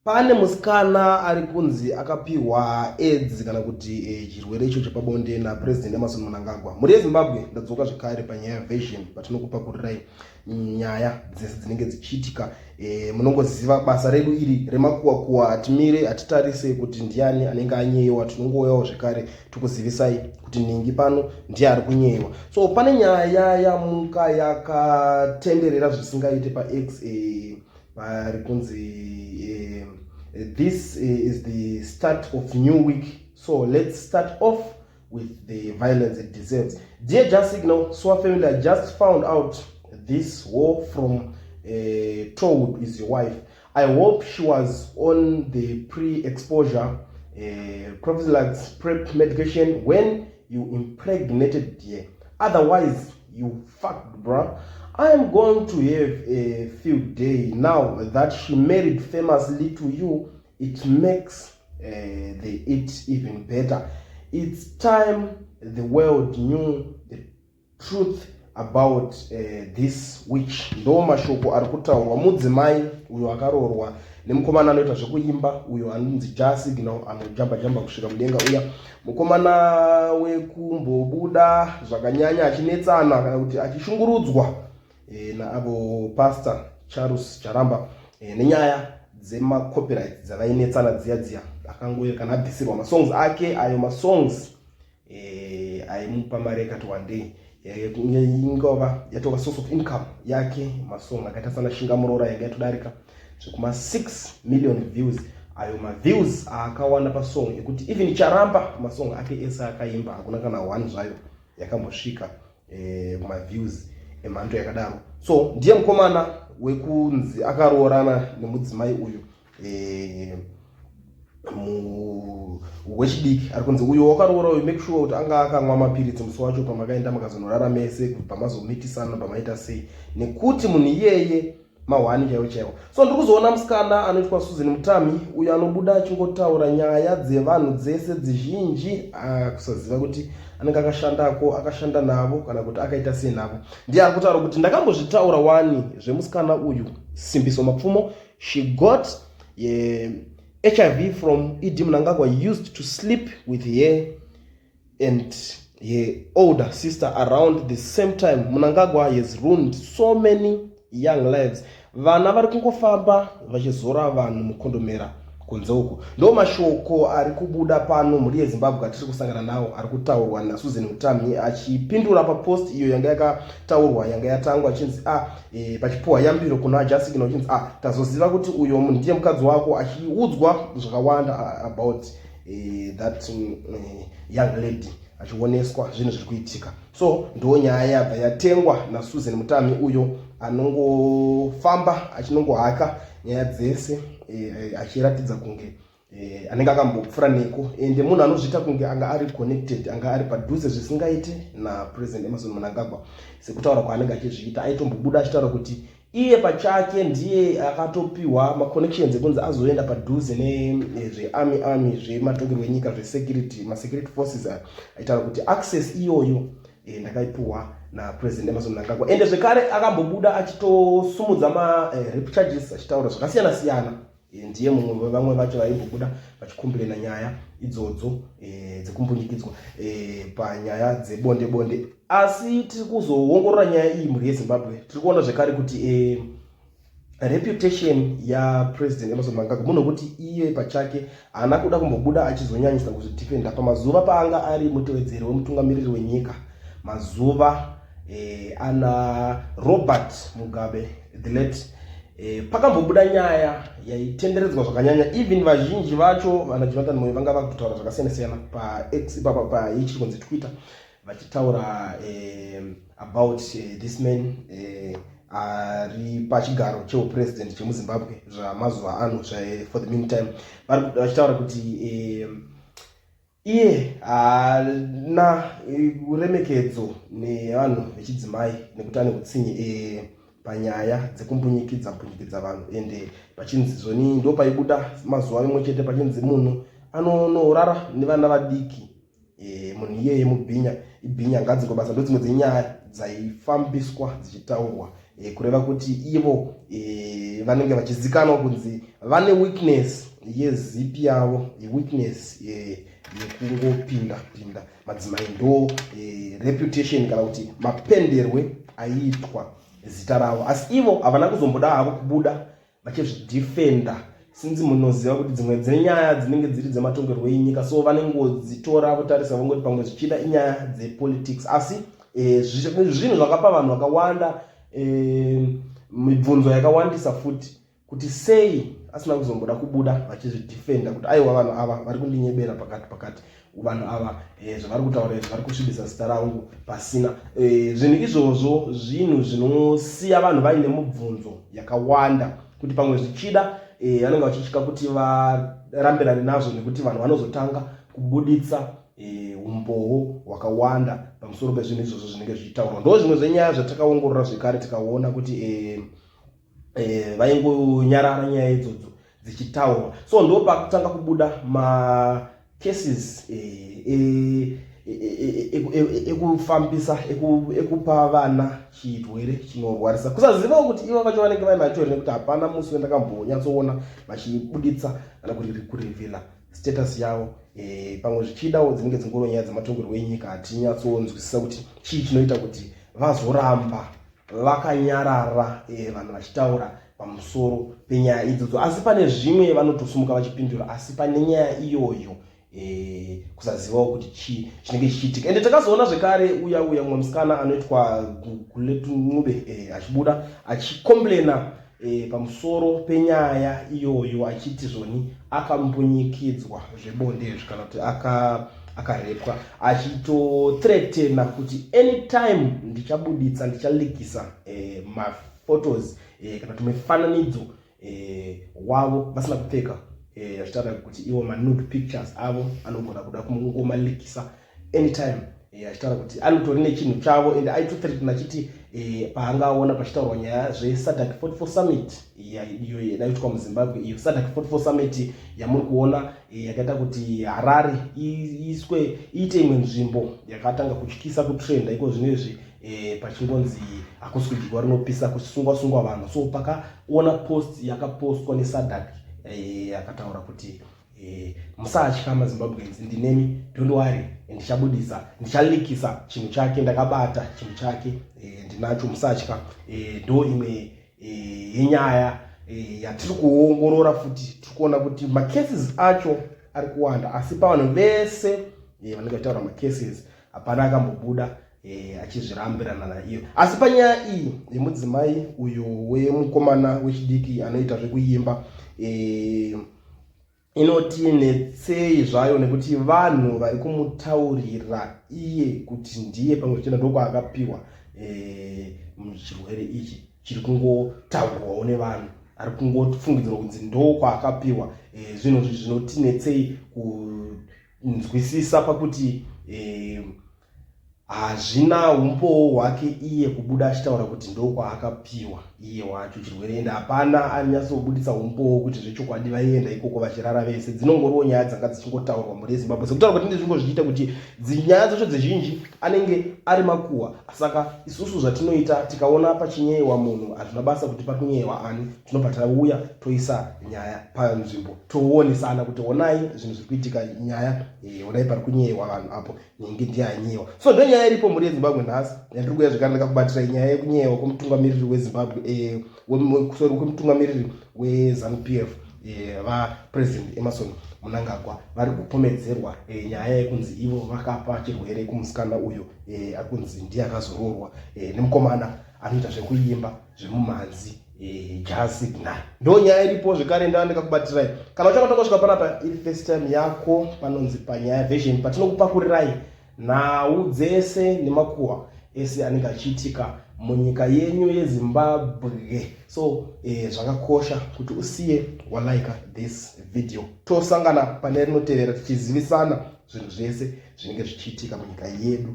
Pane musikana ari kunzi akapiwa AIDS kana kuti chirwere icho chepabonde naPresident Emmerson Mnangagwa. Muri yeZimbabwe ndadzoka zvekare panyaya Vision patinokupakurirai nyaya dzese dzinenge dzichiitika. Munongoziva basa redu iri remakuwa hatimire hatitarise kuti ndiani anenge anyeyiwa, tinongouyawo zvekare tikuzivisai kuti ningi pano ndiye ari kunyeyiwa. So pane nyaya yamuka yakatenderera zvisingaite paX vari kunzi this is the start of new week, so let's start off with the violence it deserves. Dear Just Signal, SWA family, I just found out this war from Toad is your wife. I hope she was on the pre-exposure prophylaxis PrEP medication when you impregnated dear. Otherwise, you fucked, bruh. I am going to have a field day now that she married famously to you. It makes it even better. It's time the world knew the truth about this witch. Ndo mashoko ari kutaurwa mudzimai uyo akarorwa nemukomana anoita zvekuimba uyo anonzi Just Signal anojamba kusvika mudenga uya. Mukomana wekumbobuda zvakanyanya achinetsana kana kuti achishungurudzwa naavo Pastor Charles Charamba nenyaya dzema copyright dzavainetsana dziya akangoira kana abvisirwa masongs ake ayo masongs aimupa mari yakati one day ingova yatova source of income yake masong akaita sana Shinga Murora yanga yatodarika zvekuma 6 million views. Ayo maviews akawana pasong ekuti even Charamba masong ake esa akaimba hakuna kana one zvayo yakambosvika maviews emhando yakadaro. So ndiye mukomana wekunzi akaroorana nemudzimai uyu wechidiki ari kunzi uyo wakaroora uyu make sure kuti anga akamwa mapiritsi musi wacho pamakaenda makazonorara mese pamazomitisana pamaita sei nekuti munhu iyeye mahwani chaiwo. So ndiri kuzoona musikana anoitwa Susan Mutami uyo anobuda achingotaura nyaya dzevanhu dzese dzizhinji kusaziva kuti anenge akashanda navo kana kuti akaita sei navo. Ndiye ari kutaura kuti ndakambozvitaura wani zvemusikana uyu Simbiso Mapfumo. She got HIV from Idi Mnangagwa used to sleep with her and her older sister around the same time. Mnangagwa has ruined so many young lives. Vana vari kungofamba vachizora vanhu mukondomera kunze uko. Ndo mashoko ari kubuda pano muri yeZimbabwe atiri kusangana nawo ari kutaurwa naSusan Mutami achipindura papost iyo yanga yakataurwa yanga yatangwa achinzi pachipuwa yambiro kuna Just Signal achinzi tazoziva kuti uyo munhu ndiye mukadzi wako achiudzwa zvakawanda about that young lady achioneswa zvinhu zviri kuitika. So ndo nyaya yabva yatengwa naSusan Mutami uyo anongofamba achinongohaka nyaya dzese achiratidza kunge anenge akambopfura neko ende munhu anozviita kunge anga ari connected anga ari padhuze zvisingaite naPresident Emmerson Mnangagwa sekutaura kwaanenge achizviita. Aitombobuda achitaura kuti iye pachake ndiye akatopiwa maconnections ekunzi azoenda padhuze nezvearmy zvematongerwo enyika zvesecurity masecurity forces. Aitaura kuti access iyoyo ndakaipuwa naPresident Emmerson Mnangagwa ende zvekare akambobuda achitosumudza rape charges achitaura zvakasiyana. Ndiye mumwe vamwe vacho vaimbobuda vachikomplaina nyaya idzodzo dzekumbunyikidzwa panyaya dzebonde. Asi tiri kuzoongorora nyaya iyi muri yeZimbabwe tiri kuona zvekare kuti reputation yaPresident Emmerson Mnangagwa munhu kuti iye pachake haana kuda kumbobuda achizonyanyisa kuzvidefenda pamazuva paanga ari mutevedzeri wemutungamiriri wenyika mazuva ana Robert Mugabe the late. Pakambobuda nyaya yaitenderedzwa zvakanyanya even vazhinji vacho vanaJonathan Moyo vanga vakutaura zvakasiyana paX paichi kunzi Twitter vachitaura about this man ari pachigaro cheupresident chemuZimbabwe zvamazuva ano for the meantime vachitaura kuti iye haana uremekedzo nevanhu vechidzimai nekuti ane utsinye panyaya dzekumbunyikidza vanhu ende pachinzi zvoni ndo paibuda mazuva rimwe chete pachinzi munhu anonorara nevana vadiki munhu iyeye mubhinya ibhinya ngadziko basa ndo dzimwe dzenyaya dzaifambiswa dzichitaurwa kureva kuti ivo vanenge vachizikanwa kunzi vane weakness yezipi yavo, weakness yekungopinda madzimai ndo reputation kana kuti mapenderwe aiitwa zita ravo, asi ivo havana kuzomboda havo kubuda vachizvidefenda sinzi munoziva kuti dzimwe dzenyaya dzinenge dziri dzematongerwo enyika, so vanengodzitora votarisa vongoti pamwe zvichida inyaya dzepolitics, asi zvinhu zvakapa vanhu vakawanda mibvunzo yakawandisa futi kuti sei asina kuzomboda kubuda vachizvidefenda kuti aiwa vanhu ava vari kundinyebera pakati vanhu ava zvavari kutaura vari kusvibisa zita rangu pasina. Zvinhu izvozvo zvinhu zvinosiya vanhu vaine mubvunzo yakawanda kuti pamwe zvichida vanenge vachitya kuti varambirane nazvo, nekuti vanhu vanozotanga kubuditsa umboo hwakawanda pamusoro pezvinhu izvozvo zvinenge zvichitaurwa. Ndo zvimwe zvenyaya zvatakaongorora zvekare tikaona kuti vaingonyarara nyaya idzodzo dzichitaurwa, so ndo pakutanga kubuda macases ekufambisa ekupa vana chirwere chinorwarisa, kusaziva kuti ivo vacho vanenge vaine macho nekuti hapana musi wendakambonyatsoona vachibuditsa kana kurevhela status yavo. Pamwe zvichidawo dzinenge dzingoro nyaya dzematongerwo enyika hatinyatsonzwisisa kuti chii chinoita kuti vazoramba vakanyarara vanhu vachitaura pamusoro penyaya idzodzo, asi pane zvimwe vanotosumuka vachipindura, asi pane nyaya iyoyo kusazivawo kuti chii chinenge chichiitika. Ende takazoona zvekare uya mumwe musikana anoitwa Guletu Ncube achibuda achikomplena pamusoro penyaya iyoyo achiti zvoni akambunyikidzwa zvebonde kana kuti akarepwa, achitothreatena kuti anytime ndichabuditsa ndichalikisa maphotos kana kuti mifananidzo wavo vasina kupfeka, achitaura kuti iwo manude pictures avo anogona kuda kungomalikisa anytime, achitaura kuti anotori nechinhu chavo, ende aitothreatena achiti paangaona pachitaurwa nyaya zveSADC 44 summit iyo yaiitwa muZimbabwe, iyo SADC 44 summit yamuri kuona yakaita kuti Harare iite imwe nzvimbo yakatanga kutyisa kutrenda iko zvinezvi pachingonzi hakusi kudyiwa rinopisa kuchisungwa vanhu. So pakaona post yakapostwa neSADC yakataura kuti musatya maZimbabweans, ndinemi, don't worry, ndichabudisa, ndichalikisa chinhu chake, ndakabata chinhu chake, ndinacho, musatya. Ndo imwe yenyaya yatiri kuongorora futi tikuona kuti macases acho ari kuwanda, asi pavanhu vese vanenge vachitaura macases hapana akambobuda achizvirambirana naiyo. Asi panyaya iyi yemudzimai uyo wemukomana wechidiki anoita zvekuimba inotinetsei zvayo, nekuti vanhu vari kumutaurira iye kuti ndiye pamwe zvichida ndoko akapiwa muchirwere ichi chiri kungotaurwawo nevanhu, ari kungofungidzirwa kunzi ndoko akapiwa. Zvinhu zvinotinetsei kunzwisisa pakuti hazvina umboo hwake iye kubuda achitaura kuti ndokwaakapiwa iye wacho chirwere, ende hapana anyatsobuditsa umboo kuti zvechokwadi vaienda ikoko vachirara vese. Dzinongoriwo nyaya dzanga dzichingotaurwa muri Zimbabwe, sekutaura kuti ndizvingo zvichiita kuti nyaya dzacho dzizhinji anenge ari makuhwa. Saka isusu zvatinoita tikaona pachinyewa munhu, hazvina basa kuti pakunyewa ani, tinobva tauya toisa nyaya panzvimbo, toonesana kuti onai zvinhu zviri kuitika, nyaya onai pari kunyewa vanhu apo, nyenge ndiyanyewa. So ndo nyaya iripo muri Zimbabwe nhasi yandiri kuuya zvekare ndakakubatira nyaya yekunyewa kwemutungamiriri weZimbabwe, kwemutungamiriri weZANU-PF vaPresident Emmerson Mnangagwa. Vari kupomedzerwa nyaya yekunzi ivo vakapa chirwere kumusikana uyo ari kunzi ndiye akazororwa nemukomana anoita zvekuimba zvemumhanzi Jazz Signal. Ndo nyaya iripo zvekare ndandikakubatirai. Kana uchakatanga kusvika panapa iri first time yako panonzi Panyaya Vision, patinokupakurirai nhau dzese nemakuhwa ese anenge achiitika munyika yenyu yeZimbabwe. So zvakakosha kuti usiye walike this video. Tosangana pane rinotevera tichizivisana zvinhu zvese zvinenge zvichiitika munyika yedu